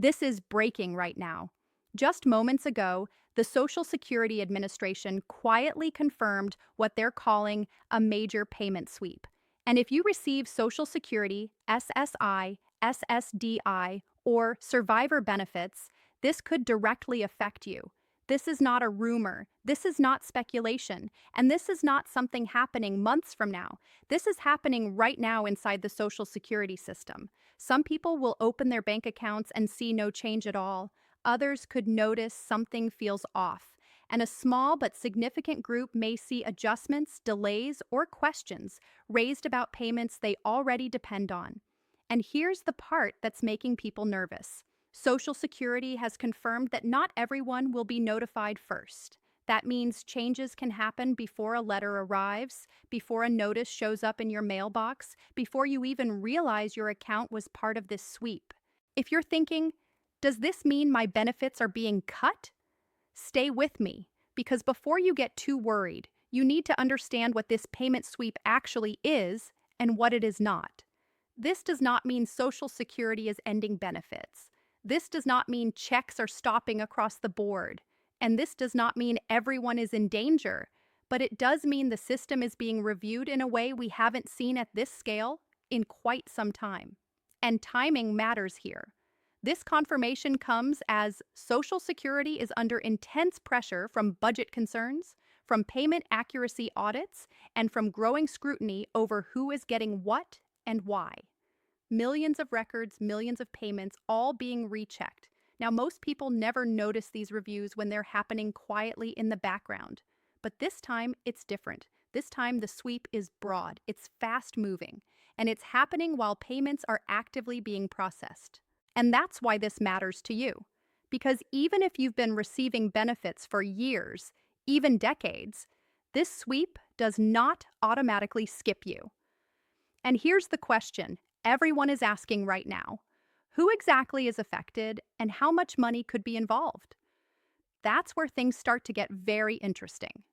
This is breaking right now. Just moments ago, the Social Security Administration quietly confirmed what they're calling a major payment sweep. And if you receive Social Security, SSI, SSDI, or survivor benefits, this could directly affect you. This is not a rumor. This is not speculation. And this is not something happening months from now. This is happening right now inside the Social Security system. Some people will open their bank accounts and see no change at all. Others could notice something feels off. And a small but significant group may see adjustments, delays, or questions raised about payments they already depend on. And here's the part that's making people nervous. Social Security has confirmed that not everyone will be notified first. That means changes can happen before a letter arrives, before a notice shows up in your mailbox, before you even realize your account was part of this sweep. If you're thinking, does this mean my benefits are being cut? Stay with me, because before you get too worried, you need to understand what this payment sweep actually is and what it is not. This does not mean Social Security is ending benefits. This does not mean checks are stopping across the board. And this does not mean everyone is in danger. But it does mean the system is being reviewed in a way we haven't seen at this scale in quite some time. And timing matters here. This confirmation comes as Social Security is under intense pressure from budget concerns, from payment accuracy audits, and from growing scrutiny over who is getting what and why. Millions of records, millions of payments, all being rechecked. Now, most people never notice these reviews when they're happening quietly in the background. But this time, it's different. This time, the sweep is broad, it's fast-moving, and it's happening while payments are actively being processed. And that's why this matters to you. Because even if you've been receiving benefits for years, even decades, this sweep does not automatically skip you. And here's the question everyone is asking right now. Who exactly is affected and how much money could be involved? That's where things start to get very interesting.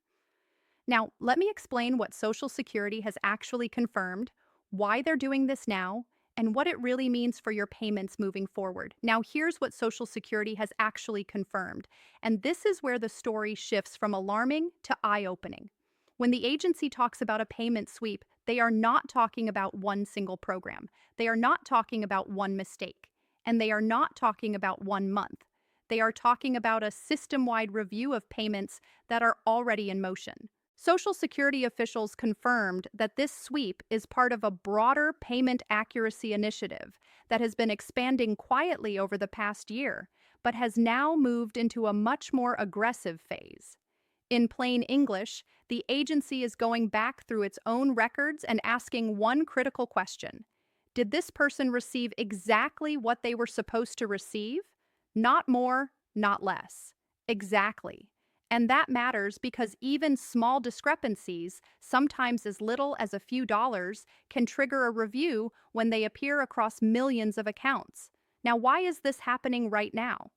Now, let me explain what Social Security has actually confirmed, why they're doing this now, and what it really means for your payments moving forward. Now, here's what Social Security has actually confirmed, and this is where the story shifts from alarming to eye-opening. When the agency talks about a payment sweep, they are not talking about one single program. They are not talking about one mistake. And they are not talking about 1 month. They are talking about a system-wide review of payments that are already in motion. Social Security officials confirmed that this sweep is part of a broader payment accuracy initiative that has been expanding quietly over the past year, but has now moved into a much more aggressive phase. In plain English, the agency is going back through its own records and asking one critical question. Did this person receive exactly what they were supposed to receive? Not more, not less. Exactly. And that matters because even small discrepancies, sometimes as little as a few dollars, can trigger a review when they appear across millions of accounts. Now, why is this happening right now?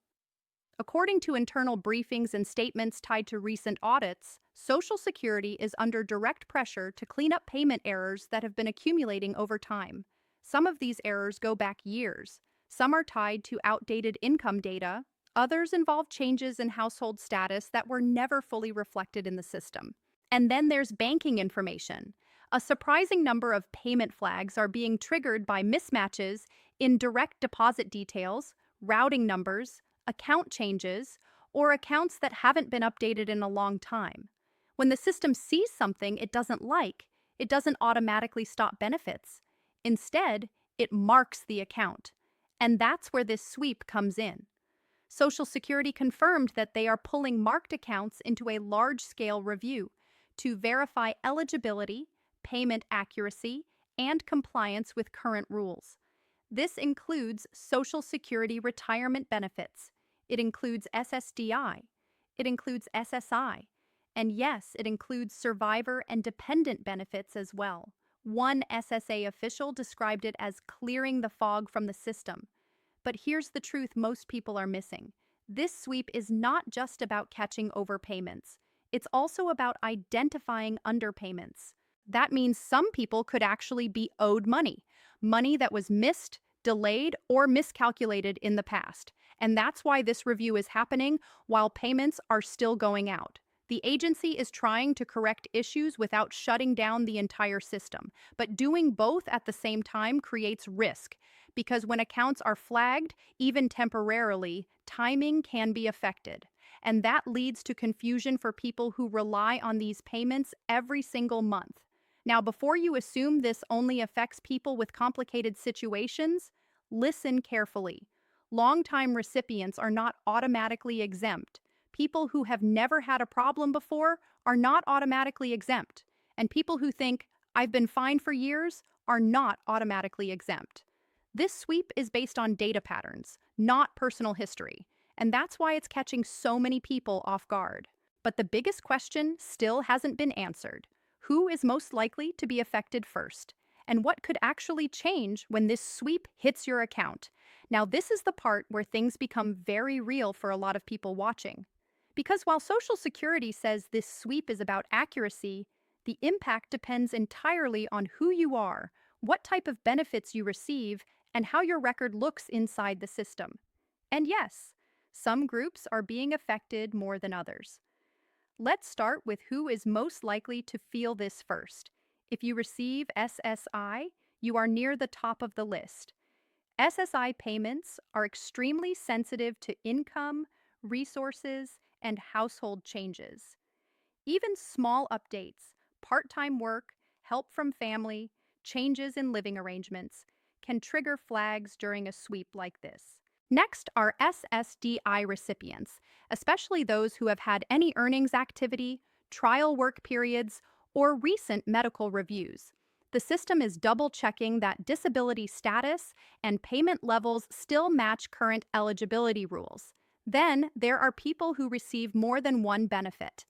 According to internal briefings and statements tied to recent audits, Social Security is under direct pressure to clean up payment errors that have been accumulating over time. Some of these errors go back years. Some are tied to outdated income data. Others involve changes in household status that were never fully reflected in the system. And then there's banking information. A surprising number of payment flags are being triggered by mismatches in direct deposit details, routing numbers, account changes, or accounts that haven't been updated in a long time. When the system sees something it doesn't like, it doesn't automatically stop benefits. Instead, it marks the account. And that's where this sweep comes in. Social Security confirmed that they are pulling marked accounts into a large-scale review to verify eligibility, payment accuracy, and compliance with current rules. This includes Social Security retirement benefits. It includes SSDI. It includes SSI. And yes, it includes survivor and dependent benefits as well. One SSA official described it as clearing the fog from the system. But here's the truth most people are missing. This sweep is not just about catching overpayments. It's also about identifying underpayments. That means some people could actually be owed money, money that was missed, delayed, or miscalculated in the past. And that's why this review is happening while payments are still going out. The agency is trying to correct issues without shutting down the entire system, but doing both at the same time creates risk because when accounts are flagged, even temporarily, timing can be affected. And that leads to confusion for people who rely on these payments every single month. Now, before you assume this only affects people with complicated situations, listen carefully. Long-time recipients are not automatically exempt. People who have never had a problem before are not automatically exempt. And people who think, I've been fine for years, are not automatically exempt. This sweep is based on data patterns, not personal history. And that's why it's catching so many people off guard. But the biggest question still hasn't been answered. Who is most likely to be affected first? And what could actually change when this sweep hits your account? Now, this is the part where things become very real for a lot of people watching. Because while Social Security says this sweep is about accuracy, the impact depends entirely on who you are, what type of benefits you receive, and how your record looks inside the system. And yes, some groups are being affected more than others. Let's start with who is most likely to feel this first. If you receive SSI, you are near the top of the list. SSI payments are extremely sensitive to income, resources, and household changes. Even small updates, part-time work, help from family, changes in living arrangements can trigger flags during a sweep like this. Next are SSDI recipients, especially those who have had any earnings activity, trial work periods, or recent medical reviews. The system is double-checking that disability status and payment levels still match current eligibility rules. Then, there are people who receive more than one benefit.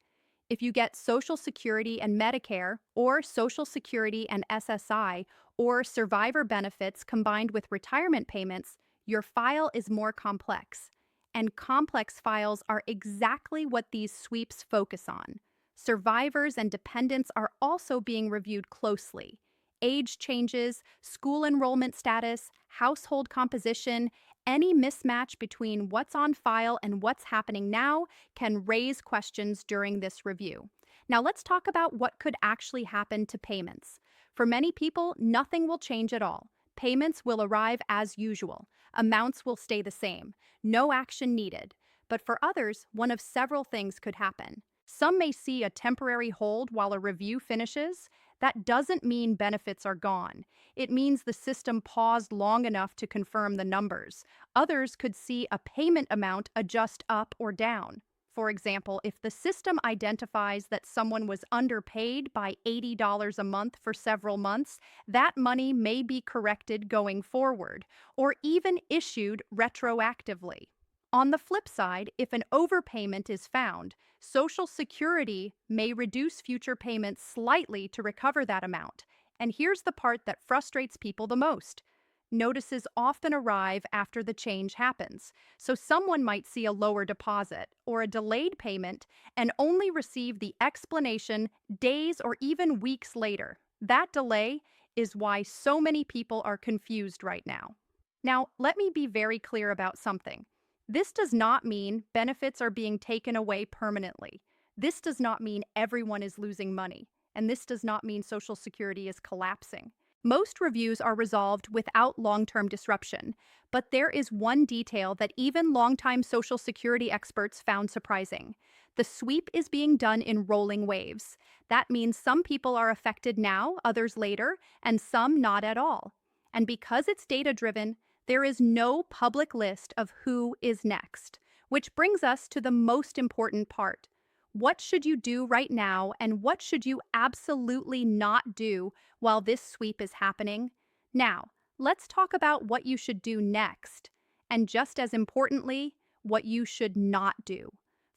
If you get Social Security and Medicare, or Social Security and SSI, or survivor benefits combined with retirement payments, your file is more complex. And complex files are exactly what these sweeps focus on. Survivors and dependents are also being reviewed closely. Age changes, school enrollment status, household composition, any mismatch between what's on file and what's happening now can raise questions during this review. Now let's talk about what could actually happen to payments. For many people, nothing will change at all. Payments will arrive as usual. Amounts will stay the same. No action needed. But for others, one of several things could happen. Some may see a temporary hold while a review finishes. That doesn't mean benefits are gone. It means the system paused long enough to confirm the numbers. Others could see a payment amount adjust up or down. For example, if the system identifies that someone was underpaid by $80 a month for several months, that money may be corrected going forward, or even issued retroactively. On the flip side, if an overpayment is found, Social Security may reduce future payments slightly to recover that amount. And here's the part that frustrates people the most. Notices often arrive after the change happens, so someone might see a lower deposit or a delayed payment and only receive the explanation days or even weeks later. That delay is why so many people are confused right now. Now, let me be very clear about something. This does not mean benefits are being taken away permanently. This does not mean everyone is losing money, and this does not mean Social Security is collapsing. Most reviews are resolved without long-term disruption, but there is one detail that even longtime Social Security experts found surprising. The sweep is being done in rolling waves. That means some people are affected now, others later, and some not at all. And because it's data-driven, there is no public list of who is next, which brings us to the most important part. What should you do right now, and what should you absolutely not do while this sweep is happening? Now, let's talk about what you should do next, and just as importantly, what you should not do.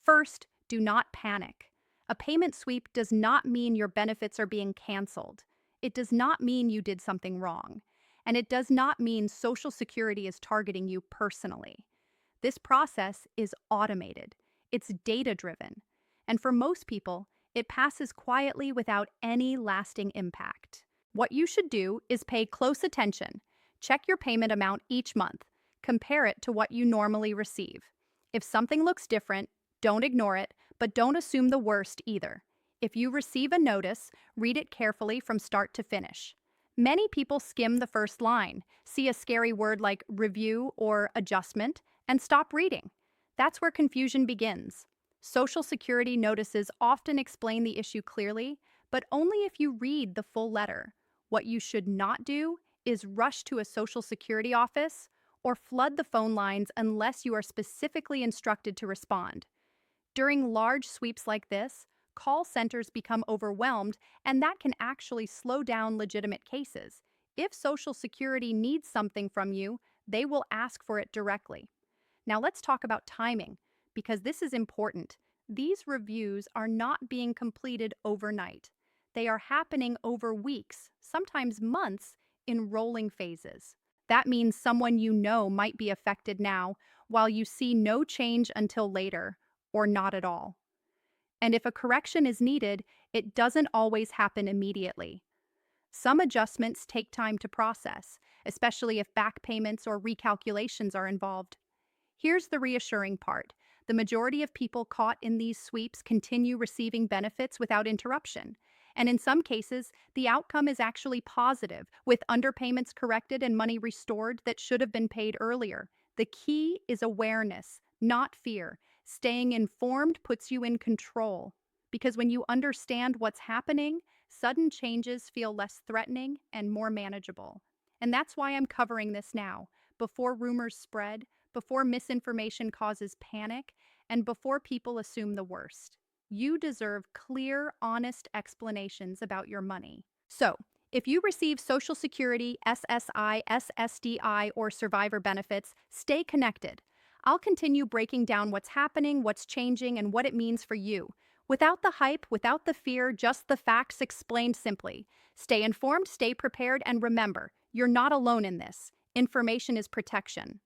First, do not panic. A payment sweep does not mean your benefits are being canceled. It does not mean you did something wrong. And it does not mean Social Security is targeting you personally. This process is automated. It's data-driven. And for most people, it passes quietly without any lasting impact. What you should do is pay close attention. Check your payment amount each month. Compare it to what you normally receive. If something looks different, don't ignore it, but don't assume the worst either. If you receive a notice, read it carefully from start to finish. Many people skim the first line, see a scary word like review or adjustment, and stop reading. That's where confusion begins. Social Security notices often explain the issue clearly, but only if you read the full letter. What you should not do is rush to a Social Security office or flood the phone lines unless you are specifically instructed to respond. During large sweeps like this, call centers become overwhelmed, and that can actually slow down legitimate cases. If Social Security needs something from you, they will ask for it directly. Now let's talk about timing, because this is important. These reviews are not being completed overnight. They are happening over weeks, sometimes months, in rolling phases. That means someone you know might be affected now, while you see no change until later, or not at all. And if a correction is needed, it doesn't always happen immediately. Some adjustments take time to process, especially if back payments or recalculations are involved. Here's the reassuring part. The majority of people caught in these sweeps continue receiving benefits without interruption. And in some cases, the outcome is actually positive, with underpayments corrected and money restored that should have been paid earlier. The key is awareness, not fear. Staying informed puts you in control. Because when you understand what's happening, sudden changes feel less threatening and more manageable. And that's why I'm covering this now, before rumors spread, before misinformation causes panic, and before people assume the worst. You deserve clear, honest explanations about your money. So, if you receive Social Security, SSI, SSDI, or survivor benefits, stay connected. I'll continue breaking down what's happening, what's changing, and what it means for you. Without the hype, without the fear, just the facts explained simply. Stay informed, stay prepared, and remember, you're not alone in this. Information is protection.